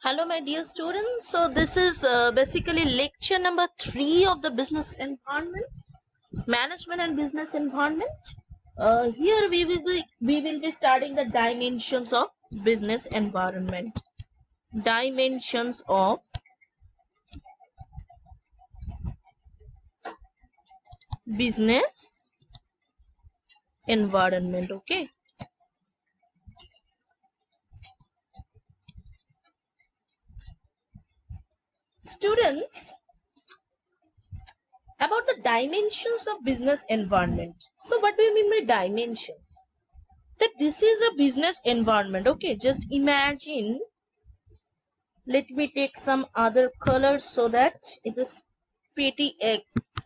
Hello, my dear students. So this is basically lecture number 3 of the business environment, management and business environment. Here we will be starting the dimensions of business environment. Dimensions of business environment. Okay. Students, about the dimensions of business environment. So what do you mean by dimensions? That this is a business environment. Okay, just imagine. Let me take some other colors so that it is pretty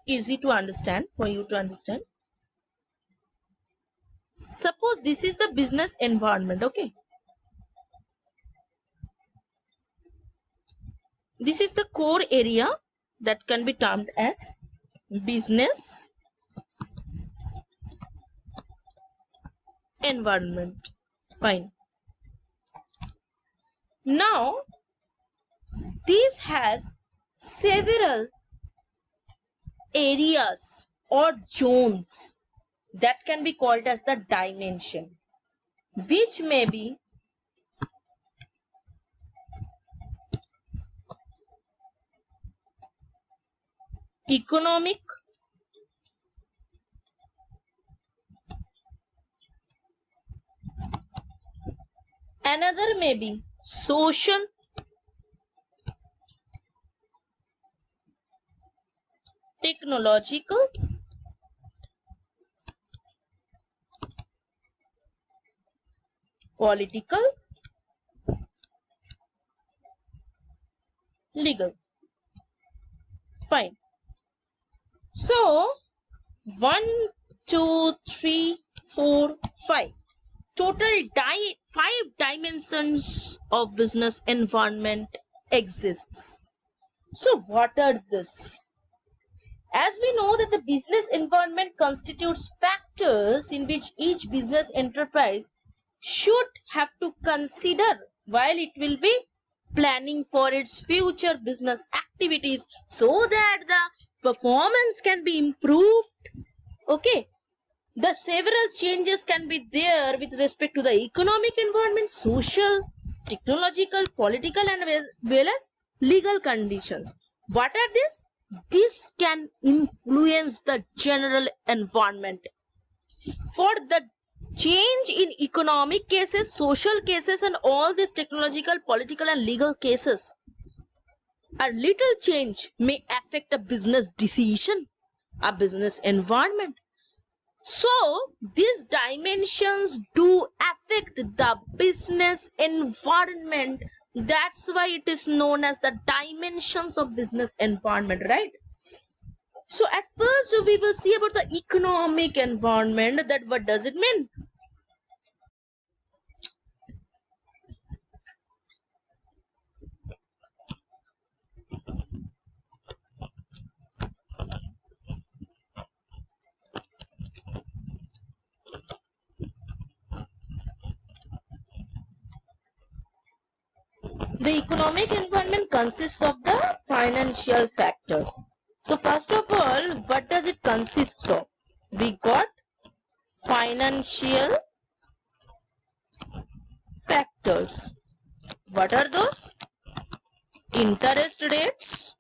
easy to understand, for you to understand. Suppose this is the business environment. Okay, this is the core area that can be termed as business environment. Fine. Now this has several areas or zones that can be called as the dimension, which may be economic, another may be social, technological, political, legal. Fine. So 1, 2, 3, 4, 5. Total 5 dimensions of business environment exists. So what are this? As we know that the business environment constitutes factors in which each business enterprise should have to consider while it will be planning for its future business activities so that the performance can be improved. Okay, the several changes can be there with respect to the economic environment, social, technological, political, and well as legal conditions. What are these? This can influence the general environment. For the change in economic cases, social cases, and all these technological, political, and legal cases, a little change may affect a business decision, a business environment. So these dimensions do affect the business environment. That's why it is known as the dimensions of business environment, right? So at first we will see about the economic environment. That what does it mean? The economic environment consists of the financial factors. So first of all, what does it consist of? We got financial factors. What are those? Interest rates,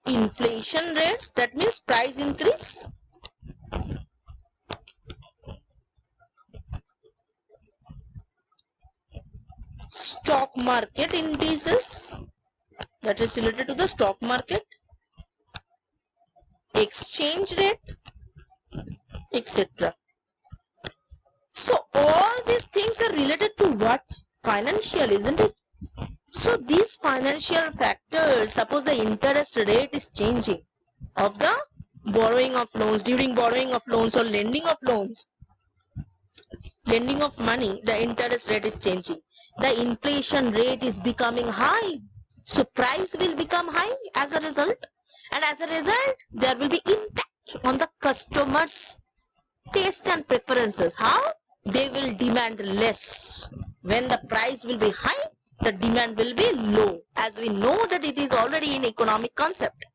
inflation rates, that means price increase, stock market indices, that is related to the stock market, exchange rate, etc. So all these things are related to what? Financial, isn't it? So these financial factors, suppose the interest rate is changing of the borrowing of loans, during borrowing of loans or lending of loans, lending of money, the interest rate is changing. The inflation rate is becoming high. So price will become high as a result. And as a result, there will be impact on the customers' taste and preferences. How? They will demand less. When the price will be high, the demand will be low, as we know that it is already in economic concept.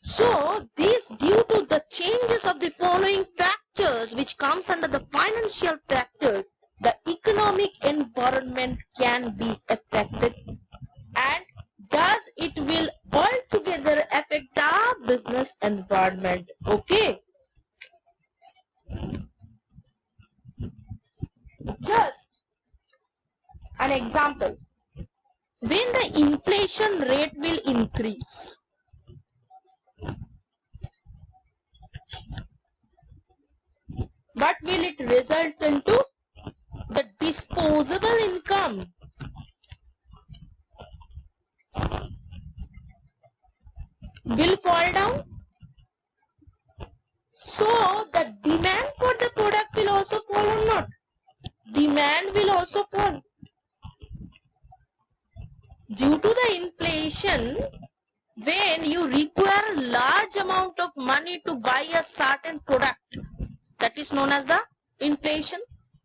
So this due to the changes of the following factors which comes under the financial factors, the economic environment can be affected, and thus it will altogether affect the business environment. Okay. Just an example. When the inflation rate will increase, what will it result into? The disposable income will fall down. So the demand for the product will also fall or not? Demand will also fall. Due to the inflation, when you require large amount of money to buy a certain product, that is known as the inflation.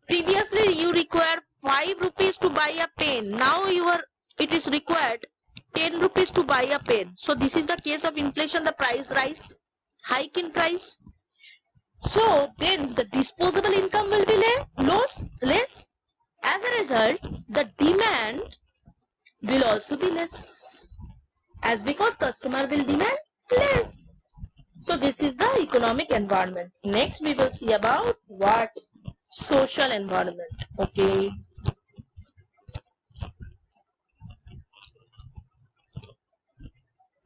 Previously you require 5 rupees to buy a pen. Now it is required 10 rupees to buy a pen. So this is the case of inflation, the price rise, hike in price. So then the disposable income will be less. As a result, the demand will also be less, as because customer will demand less. So this is the economic environment. Next we will see about what? Social environment. Okay.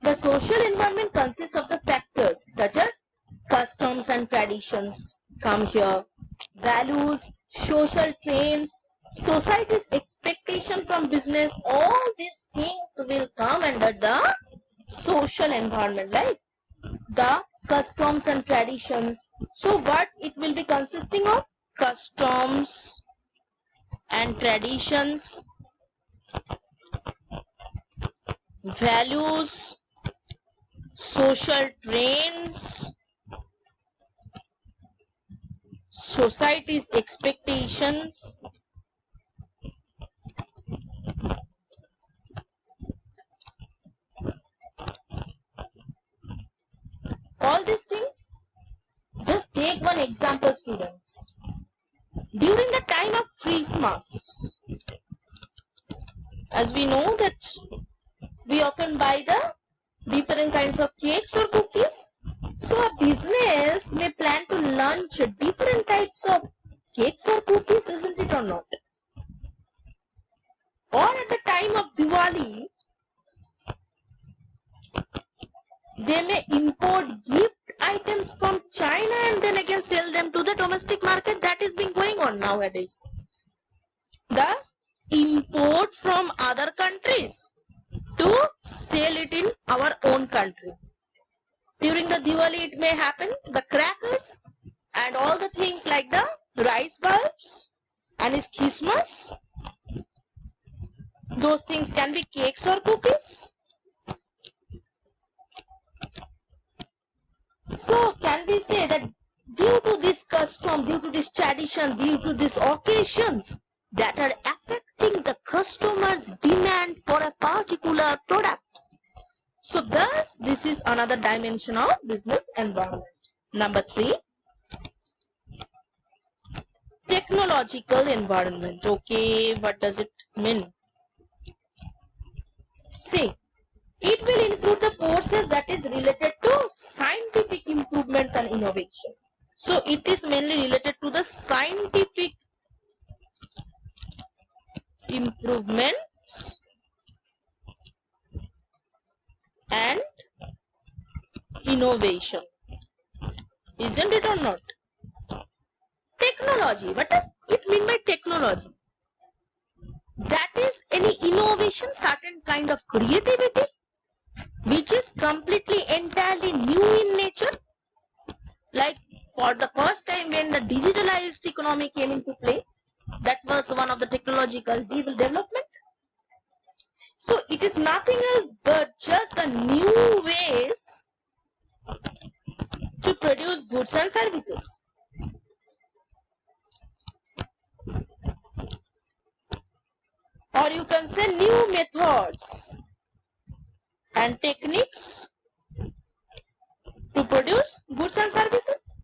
The social environment consists of the factors such as customs and traditions come here, values, social trends, society's expectation from business. All these things will come under the social environment, like the customs and traditions. So what it will be consisting of? Customs and traditions, values, social trends, society's expectations, all these things. Just take one example, students. During the time of Christmas, as we know that we often buy the different kinds of cakes or cookies. So a business may plan to launch different types of cakes or cookies, isn't it or not? Or at the time of Diwali, they may import gift items from China and then again sell them to the domestic market. That is been going on nowadays. The import from other countries to sell it in our own country. During the Diwali it may happen, the crackers and all the things like the rice bulbs, and it's Christmas. Those things can be cakes or cookies. So can we say that due to this custom, due to this tradition, due to these occasions that are affecting the customer's demand for a particular product? So thus this is another dimension of business environment. Number 3, technological environment. Okay, what does it mean? See, it will include the forces that is related to scientific improvements and innovation. So it is mainly related to the scientific improvements and innovation. Isn't it or not? Technology. What does it mean by technology? That is any innovation, certain kind of creativity which is completely entirely new in nature. Like for the first time when the digitalized economy came into play, that was one of the technological development. So it is nothing else but just the new ways to produce goods and services. or you can say new methods and techniques to produce goods and services.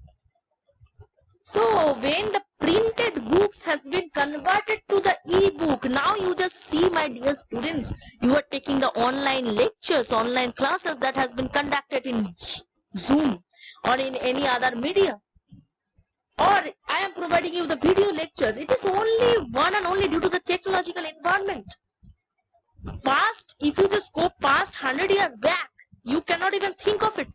So when the printed books has been converted to the e-book, now you just see, my dear students, you are taking the online lectures, online classes that has been conducted in Zoom or in any other media, or I am providing you the video lectures. It is only one and only due to the technological environment. Past, if you just go past 100 years back, you cannot even think of it.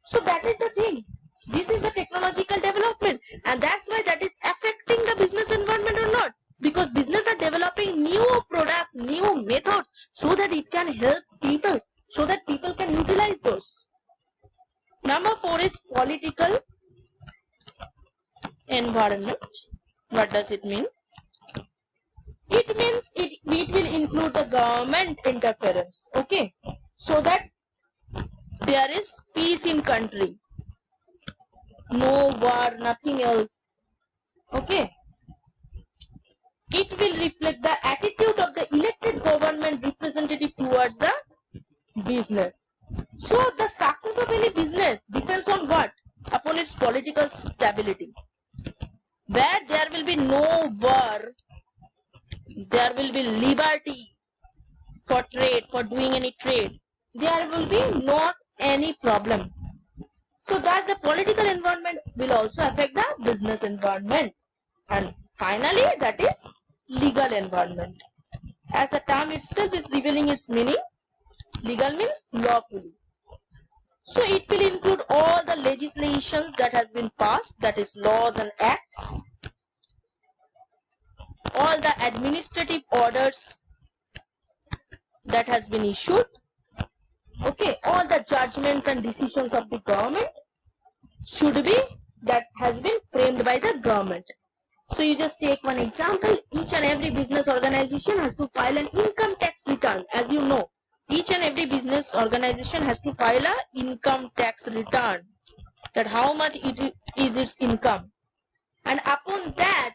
So that is the thing. This is the technological development, and that's why that is affecting the business environment or not, because business are developing new products, new methods, so that it can help people, so that people can utilize those. Number 4 is political environment. What does it mean? It means it will include the government interference, okay, so that there is peace in country, no war, nothing else, okay. It will reflect the attitude of the elected government representative towards the business. So the success of any business depends on what? Upon its political stability. Where there will be no war, there will be liberty for trade, for doing any trade, there will be not any problem. So thus the political environment will also affect the business environment. And finally, that is legal environment. As the term itself is revealing its meaning, legal means lawfully. So it will include all the legislations that has been passed, that is laws and acts, all the administrative orders that has been issued, okay, all the judgments and decisions of the government should be that has been framed by the government. So you just take one example. Each and every business organization has to file an income tax return. As you know, each and every business organization has to file an income tax return, that how much it is its income, and upon that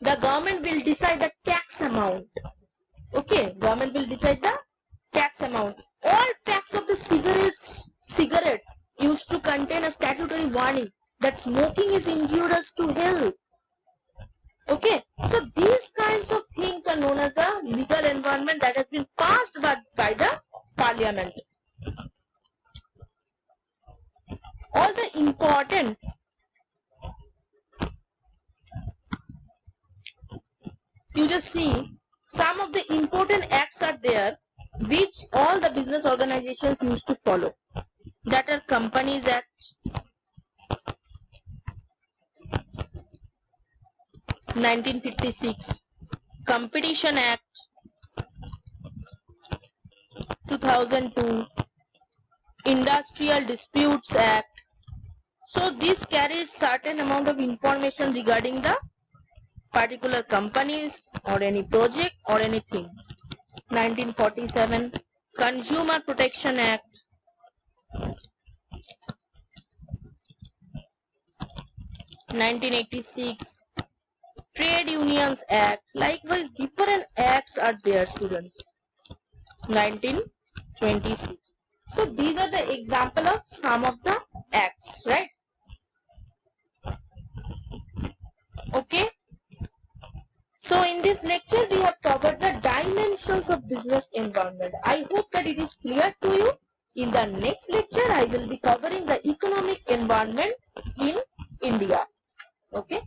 the government will decide the tax amount. Okay, government will decide the tax amount. All packs of the cigarettes used to contain a statutory warning that smoking is injurious to health. Okay, so these kinds of things are known as the legal environment that has been passed by the parliament. All the important you just see some of the important acts are there which all the business organizations used to follow, that are Companies Act, 1956, Competition Act, 2002, Industrial Disputes Act. So this carries certain amount of information regarding the particular companies or any project or anything. 1947, Consumer Protection Act, 1986, Trade Unions Act. Likewise, different acts are there, students. 1926. So these are the example of some of the acts, right? Okay. So in this lecture, we have covered the dimensions of business environment. I hope that it is clear to you. In the next lecture, I will be covering the economic environment in India. Okay.